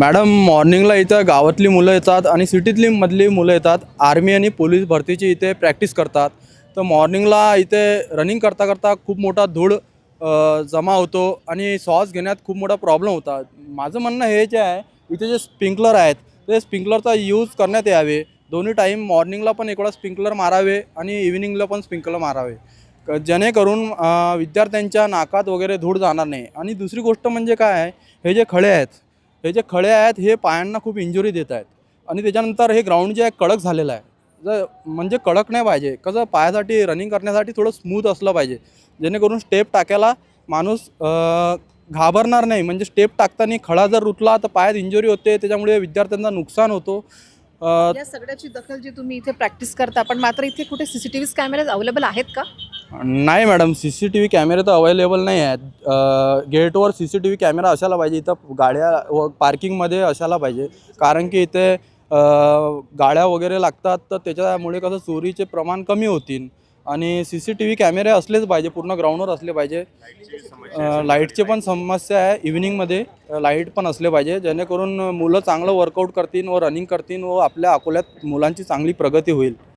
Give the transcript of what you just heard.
Madam, मॉर्निंगला इथं गावातली मुलं येतात आणि सिटीतली मधली मुलं येतात. आर्मी आणि पोलीस भरतीची इथे प्रॅक्टिस करतात. तर मॉर्निंगला इथे रनिंग करता करता खूप मोठा धूळ जमा होतो आणि श्वास घेण्यात खूप मोठा प्रॉब्लेम होता. माझं म्हणणं हे जे आहे, इथे जे स्प्रिंकलर आहेत ते स्प्रिंकलरचा यूज करण्यात यावे. दोन्ही टाईम मॉर्निंगला पण एक वेळा स्प्रिंकलर मारावे आणि इव्हिनिंगला पण स्प्रिंकलर मारावे, जेणेकरून विद्यार्थ्यांच्या नाकात वगैरे धूळ जाणार नाही. आणि दुसरी गोष्ट म्हणजे काय आहे, हे जे खळे आहेत हे पायांना खूप इंजुरी देत आहेत. आणि त्याच्यानंतर हे ग्राउंड जे आहे कडक झालेलं आहे. म्हणजे कडक नाही पाहिजे, कसं पायासाठी रनिंग करण्यासाठी थोडं स्मूथ असलं पाहिजे, जेणेकरून स्टेप टाकायला माणूस घाबरणार नाही. म्हणजे स्टेप टाकताना खडा जर रुतला तर पायात इंजुरी होते, त्याच्यामुळे विद्यार्थ्यांना नुकसान होतो. या सगळ्याची दखल जी तुम्ही इथे प्रॅक्टिस करता, पण मात्र इथे कुठे सीसीटीव्ही कॅमेराज अवेलेबल आहेत का? नाही मॅडम, CCTV कॅमेरे तर अवेलेबल नाही आहेत. गेटवर CCTV कॅमेरा असायला पाहिजे, इथं गाड्या व पार्किंगमध्ये असायला पाहिजे. कारण की इथे गाड्या वगैरे लागतात, तर त्याच्यामुळे कसं चोरीचे प्रमाण कमी होतील. आणि CCTV कॅमेरे असलेच पाहिजे, पूर्ण ग्राउंडवर असले पाहिजे. लाईटचे पण समस्या आहे, इव्हिनिंगमध्ये लाईट पण असले पाहिजे, जेणेकरून मुलं चांगलं वर्कआउट करतील व रनिंग करतील व आपल्या अकोल्यात मुलांची चांगली प्रगती होईल.